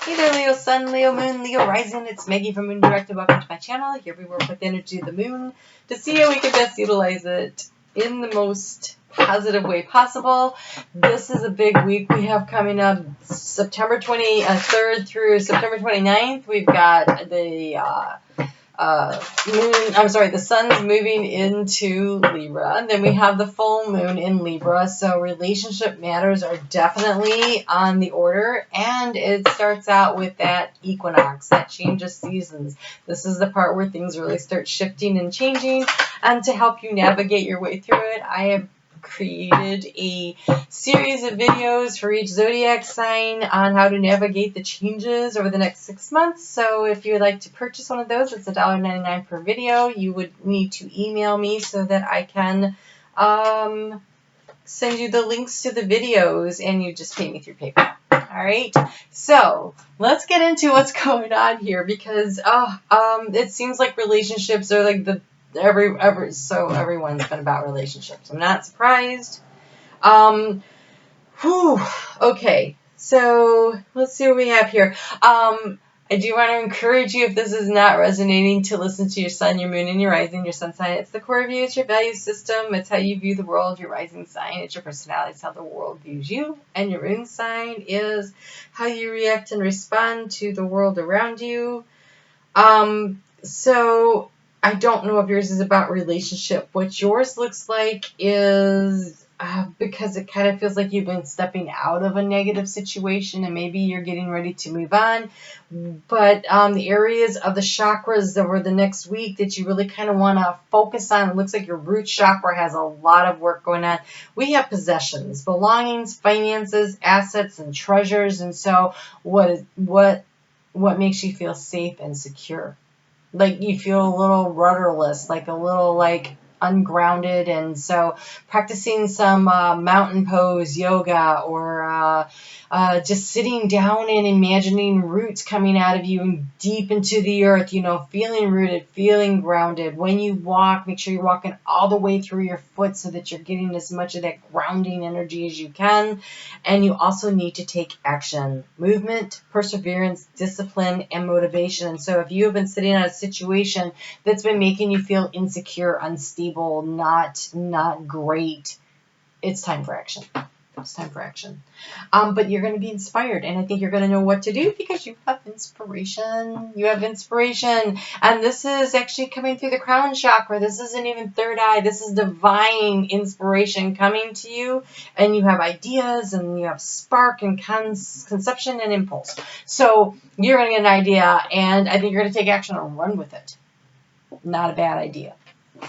Hey there, Leo Sun, Leo Moon, Leo Rising. It's Maggie from Moon Directed. Welcome to my channel. Here we work with the energy of the moon to see how we can best utilize it in the most positive way possible. This is a big week we have coming up, September 23rd through September 29th. We've got the the sun's moving into Libra, and then we have the full moon in Libra, so relationship matters are definitely on the order, and it starts out with that equinox, that change of seasons. This is the part where things really start shifting and changing, and to help you navigate your way through it, I have created a series of videos for each zodiac sign on how to navigate the changes over the next 6 months. So if you would like to purchase one of those, it's $1.99 per video. You would need to email me so that I can send you the links to the videos, and you just pay me through PayPal. All right, so let's get into what's going on here, because it seems like relationships are like everyone's been about relationships. I'm not surprised. Okay, so let's see what we have here. I do want to encourage you, if this is not resonating, to listen to your sun, your moon, and your rising, your sun sign. It's the core of you. It's your value system. It's how you view the world. Your rising sign, it's your personality. It's how the world views you. And your moon sign is how you react and respond to the world around you. So I don't know if yours is about relationship. What yours looks like is, because it kind of feels like you've been stepping out of a negative situation and maybe you're getting ready to move on. But the areas of the chakras over the next week that you really kind of want to focus on, it looks like your root chakra has a lot of work going on. We have possessions, belongings, finances, assets, and treasures. And so what makes you feel safe and secure? Like you feel a little rudderless, like a little ungrounded, and so practicing some mountain pose yoga, or just sitting down and imagining roots coming out of you and deep into the earth, feeling rooted, feeling grounded. When you walk, make sure you're walking all the way through your foot so that you're getting as much of that grounding energy as you can. And you also need to take action, movement, perseverance, discipline, and motivation. And so if you have been sitting in a situation that's been making you feel insecure, unstable, not great, it's time for action. It's time for action. But you're going to be inspired, and I think you're going to know what to do because you have inspiration. You have inspiration. And this is actually coming through the crown chakra. This isn't even third eye. This is divine inspiration coming to you, and you have ideas, and you have spark and conception and impulse. So you're going to get an idea, and I think you're going to take action and run with it. Not a bad idea,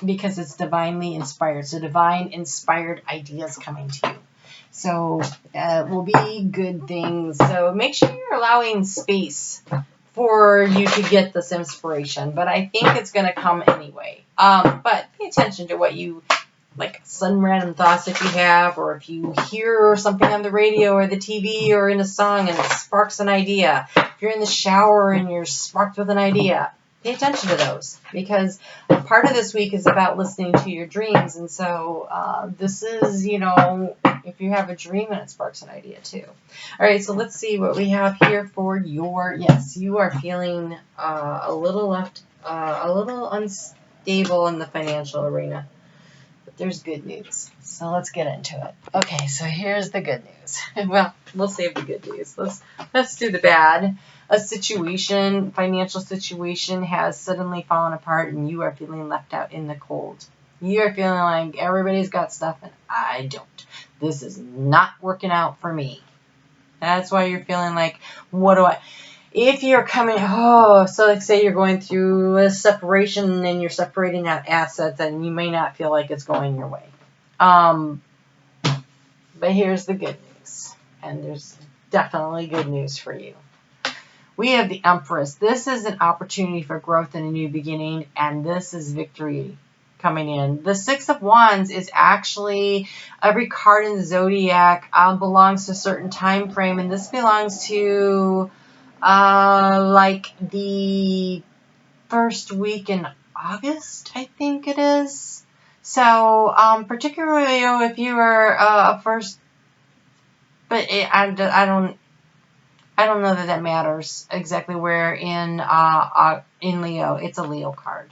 because it's divinely inspired. So divine inspired ideas coming to you. So it will be good things. So make sure you're allowing space for you to get this inspiration. But I think it's going to come anyway. But pay attention to what you, like sudden random thoughts if you have, or if you hear something on the radio or the TV or in a song and it sparks an idea. If you're in the shower and you're sparked with an idea, pay attention to those, because part of this week is about listening to your dreams. And so this is, if you have a dream and it sparks an idea too. All right, so let's see what we have here for your, yes, you are feeling a little unstable in the financial arena. But there's good news. So let's get into it. Okay, so here's the good news. Well, we'll save the good news. Let's do the bad. A financial situation has suddenly fallen apart, and you are feeling left out in the cold. You are feeling like everybody's got stuff and I don't. This is not working out for me. That's why you're feeling like, if you're coming, so like say you're going through a separation and you're separating out assets, and you may not feel like it's going your way. But here's the good news, and there's definitely good news for you. We have the Empress. This is an opportunity for growth and a new beginning, and this is victory coming in. The Six of Wands is actually, every card in the zodiac belongs to a certain time frame, and this belongs to like the first week in August, I think it is. So particularly if you are first, but I don't I don't know that that matters exactly where in Leo. It's a Leo card.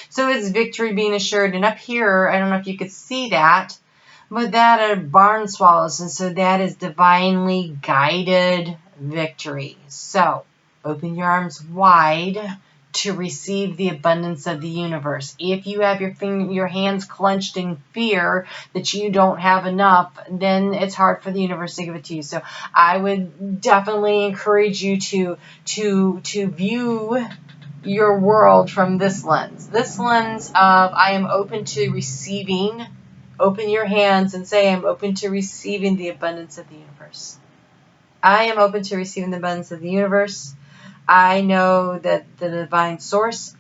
So it's victory being assured. And up here, I don't know if you could see that, but that are barn swallows. And so that is divinely guided victory. So open your arms wide to receive the abundance of the universe. If you have your hands clenched in fear that you don't have enough, then it's hard for the universe to give it to you. So I would definitely encourage you to view your world from this lens. This lens of I am open to receiving. Open your hands and say I'm open to receiving the abundance of the universe. I am open to receiving the abundance of the universe. I know that the divine source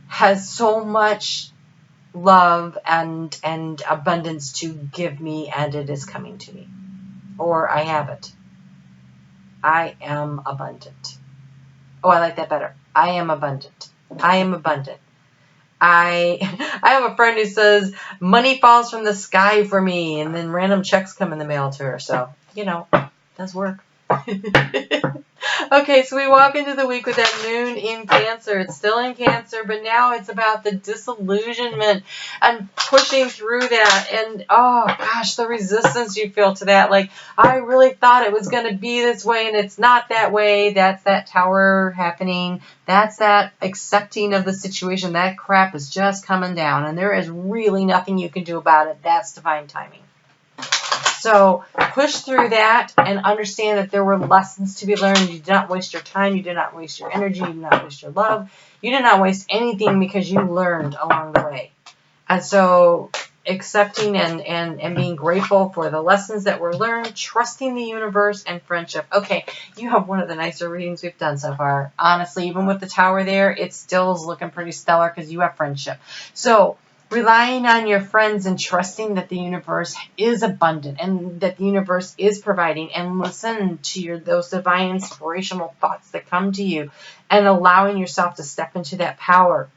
has so much love and abundance to give me, and it is coming to me. Or I have it. I am abundant. Oh, I like that better. I am abundant. I am abundant. I have a friend who says money falls from the sky for me, and then random checks come in the mail to her. So, does work. Okay, so we walk into the week with that moon in Cancer. It's still in Cancer, but now it's about the disillusionment and pushing through that. And, oh, gosh, the resistance you feel to that. Like, I really thought it was going to be this way, and it's not that way. That's that tower happening. That's that accepting of the situation. That crap is just coming down, and there is really nothing you can do about it. That's divine timing. So push through that and understand that there were lessons to be learned. You did not waste your time. You did not waste your energy. You did not waste your love. You did not waste anything because you learned along the way. And so accepting and being grateful for the lessons that were learned, trusting the universe and friendship. Okay, you have one of the nicer readings we've done so far. Honestly, even with the tower there, it still is looking pretty stellar because you have friendship. So relying on your friends and trusting that the universe is abundant and that the universe is providing, and listen to those divine inspirational thoughts that come to you and allowing yourself to step into that power.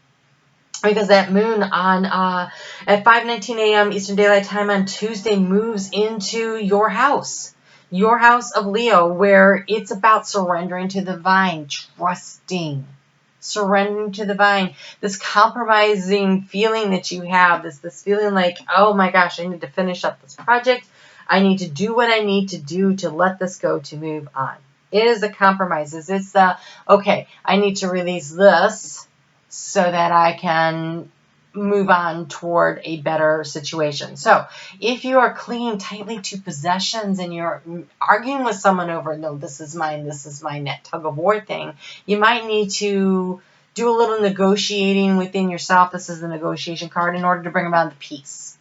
Because that moon on at 5:19 a.m. Eastern Daylight Time on Tuesday moves into your house of Leo, where it's about surrendering to the divine, trusting. Surrendering to the divine, this compromising feeling that you have, this feeling like, oh my gosh, I need to finish up this project. I need to do what I need to do to let this go, to move on. It is the compromises. It's the, okay, I need to release this so that I can move on toward a better situation. So if you are clinging tightly to possessions and you're arguing with someone over, no, this is mine, that tug of war thing, you might need to do a little negotiating within yourself. This is the negotiation card in order to bring about the peace.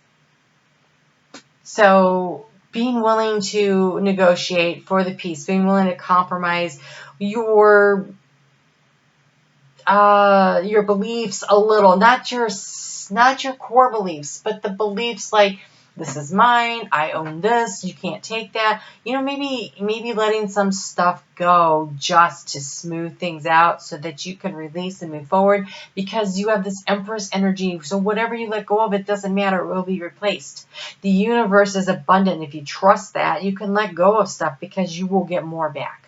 So being willing to negotiate for the peace, being willing to compromise your beliefs a little, not your core beliefs, but the beliefs like, this is mine, I own this, you can't take that. Maybe letting some stuff go just to smooth things out so that you can release and move forward, because you have this Empress energy. So whatever you let go of, it doesn't matter, it will be replaced. The universe is abundant. If you trust that, you can let go of stuff because you will get more back.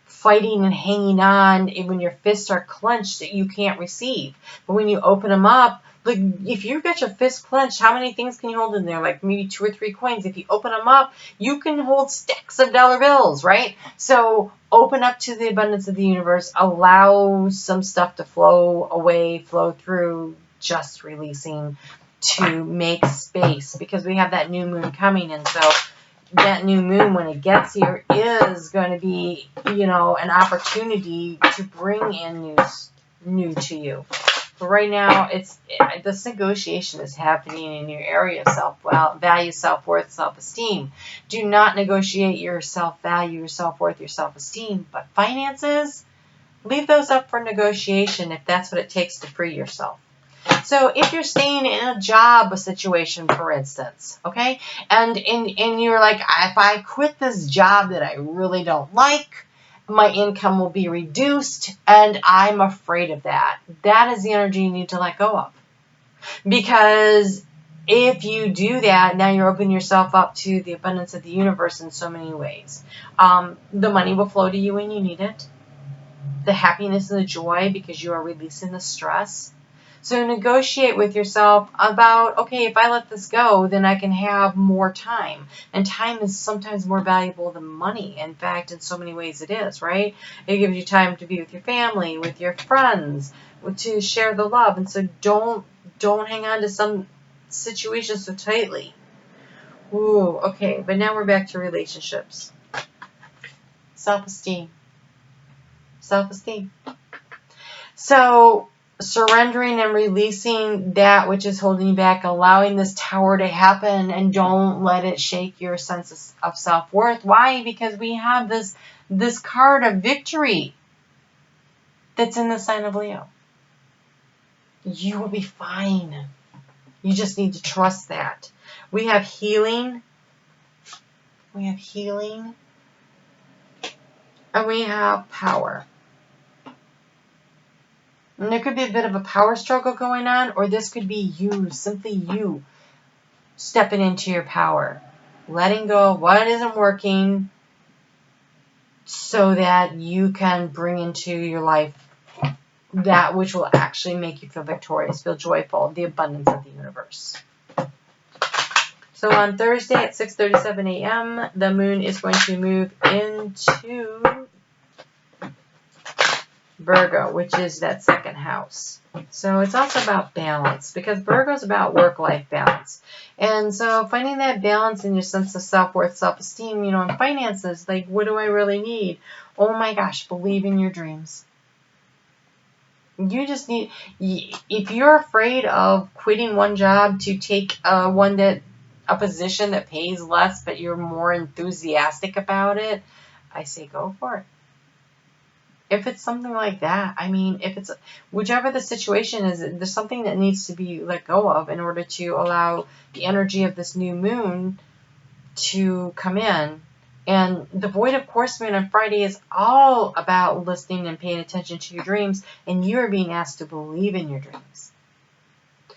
Fighting and hanging on when your fists are clenched that you can't receive. But when you open them up, like if you've got your fist clenched, how many things can you hold in there? Like maybe 2 or 3 coins. If you open them up, you can hold stacks of dollar bills, right? So open up to the abundance of the universe. Allow some stuff to flow away, flow through, just releasing to make space, because we have that new moon coming. And so that new moon, when it gets here, is going to be, an opportunity to bring in new to you. But right now, this negotiation is happening in your area of self-value, self-worth, self-esteem. Do not negotiate your self-value, your self-worth, your self-esteem. But finances, leave those up for negotiation if that's what it takes to free yourself. So if you're staying in a job situation, for instance, okay, and you're like, if I quit this job that I really don't like, my income will be reduced, and I'm afraid of that. That is the energy you need to let go of. Because if you do that, now you're opening yourself up to the abundance of the universe in so many ways. The money will flow to you when you need it. The happiness and the joy, because you are releasing the stress. So negotiate with yourself about, okay, if I let this go, then I can have more time. And time is sometimes more valuable than money. In fact, in so many ways it is, right? It gives you time to be with your family, with your friends, to share the love. And so don't hang on to some situation so tightly. Ooh, okay, but now we're back to relationships. Self-esteem. Self-esteem. So surrendering and releasing that which is holding you back, allowing this tower to happen, and don't let it shake your sense of self-worth. Why? Because we have this card of victory that's in the sign of Leo. You will be fine. You just need to trust that. We have healing. We have healing. And we have power. And there could be a bit of a power struggle going on, or this could be you, simply you, stepping into your power, letting go of what isn't working so that you can bring into your life that which will actually make you feel victorious, feel joyful, the abundance of the universe. So on Thursday at 6:37 a.m., the moon is going to move into Virgo, which is that second house. So it's also about balance, because Virgo is about work-life balance. And so finding that balance in your sense of self-worth, self-esteem, and finances, like, what do I really need? Oh my gosh, believe in your dreams. You just need, if you're afraid of quitting one job to take a position that pays less, but you're more enthusiastic about it, I say go for it. If it's something like that, if it's whichever the situation is, there's something that needs to be let go of in order to allow the energy of this new moon to come in. And the void of course moon on Friday is all about listening and paying attention to your dreams, and you're being asked to believe in your dreams.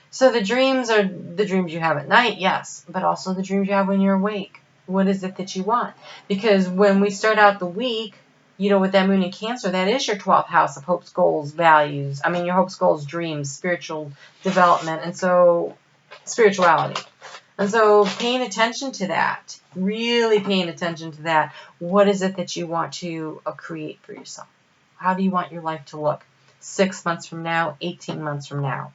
So the dreams are the dreams you have at night, yes, but also the dreams you have when you're awake. What is it that you want? Because when we start out the week, with that moon in Cancer, that is your 12th house of hopes, goals, values. Your hopes, goals, dreams, spiritual development, and so spirituality. And so paying attention to that, really paying attention to that. What is it that you want to create for yourself? How do you want your life to look 6 months from now, 18 months from now?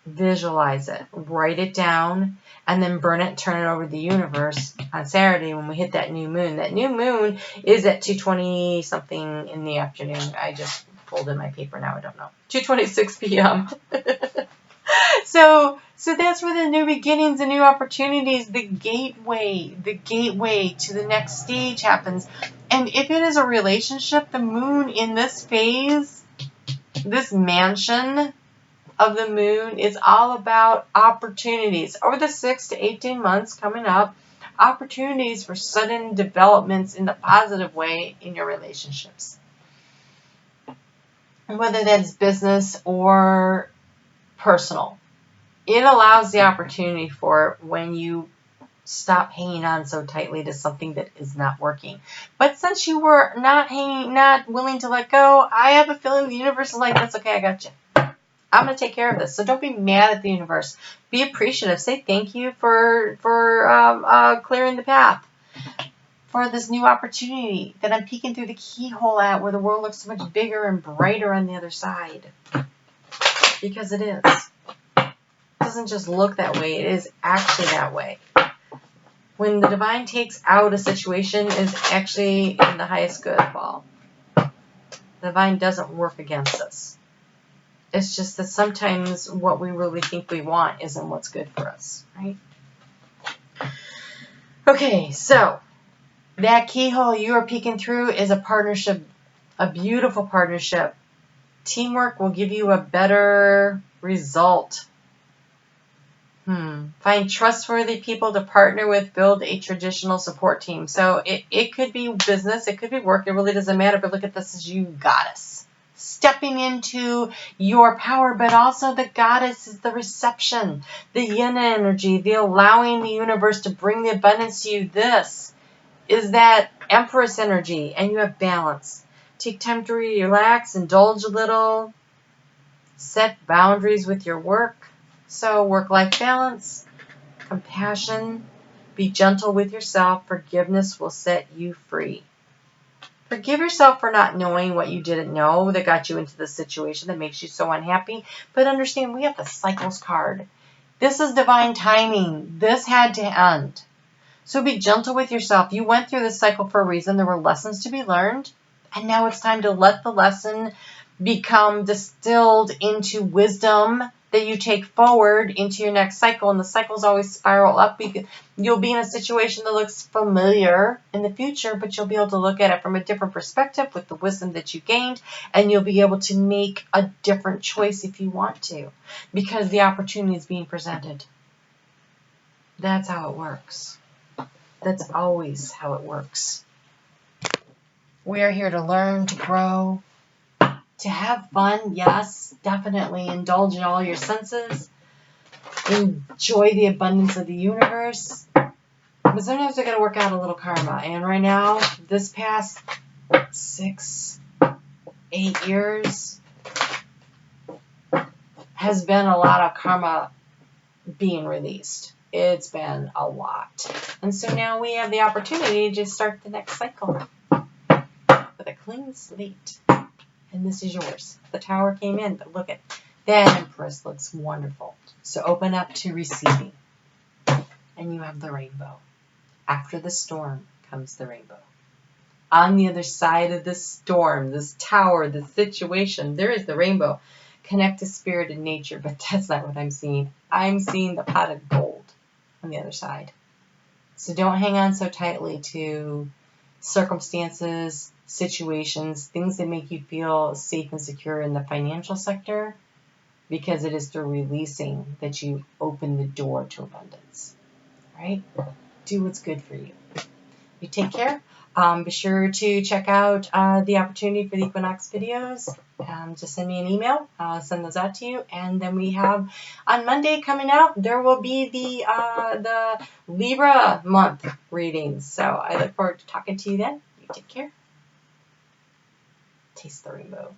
Visualize it, write it down, and then burn it and turn it over to the universe on Saturday when we hit that new moon. That new moon is at 2:20 something in the afternoon. I just pulled in my paper now. I don't know. 2:26 p.m. So that's where the new beginnings and new opportunities, the gateway to the next stage happens. And if it is a relationship, the moon in this phase, this mansion of the moon, is all about opportunities. Over the 6 to 18 months coming up, opportunities for sudden developments in the positive way in your relationships. Whether that's business or personal. It allows the opportunity for when you stop hanging on so tightly to something that is not working. But since you were not willing to let go, I have a feeling the universe is like, that's okay, I got you. I'm going to take care of this. So don't be mad at the universe. Be appreciative. Say thank you for clearing the path for this new opportunity that I'm peeking through the keyhole at, where the world looks so much bigger and brighter on the other side. Because it is. It doesn't just look that way. It is actually that way. When the divine takes out a situation, is actually in the highest good of all. The divine doesn't work against us. It's just that sometimes what we really think we want isn't what's good for us, right? Okay, so that keyhole you are peeking through is a partnership, a beautiful partnership. Teamwork will give you a better result. Find trustworthy people to partner with, build a traditional support team. So it could be business, it could be work, it really doesn't matter, but look at this as you goddess. stepping into your power, but also the goddess is the reception, the yin energy, the allowing the universe to bring the abundance to you. This is that empress energy, and you have balance. Take time to relax, indulge a little, set boundaries with your work. So work-life balance, compassion, be gentle with yourself. Forgiveness will set you free. Forgive yourself for not knowing what you didn't know that got you into the situation that makes you so unhappy. But understand, we have the cycles card. This is divine timing. This had to end. So be gentle with yourself. You went through this cycle for a reason. There were lessons to be learned. And now it's time to let the lesson become distilled into wisdom that you take forward into your next cycle. And the cycles always spiral up because you'll be in a situation that looks familiar in the future, but you'll be able to look at it from a different perspective with the wisdom that you gained, and you'll be able to make a different choice if you want to, because the opportunity is being presented. That's how it works. That's always how it works. We are here to learn, to grow, to have fun. Yes, definitely indulge in all your senses. Enjoy the abundance of the universe. But sometimes we got to work out a little karma. And right now, this past 6, 8 years has been a lot of karma being released. It's been a lot. And so now we have the opportunity to start the next cycle with a clean slate. And this is yours. The tower came in, but look at that Empress looks wonderful. So open up to receiving. And you have the rainbow. After the storm comes the rainbow. On the other side of this storm, this tower, this situation, there is the rainbow. Connect to spirit and nature, but that's not what I'm seeing. I'm seeing the pot of gold on the other side. So don't hang on so tightly to circumstances, situations, things that make you feel safe and secure in the financial sector, because it is through releasing that you open the door to abundance. Right? Do what's good for you. You take care. Be sure to check out the opportunity for the Equinox videos. Just send me an email. I'll send those out to you. And then we have on Monday coming out, there will be the Libra month readings. So I look forward to talking to you then. You take care. Taste the rainbow.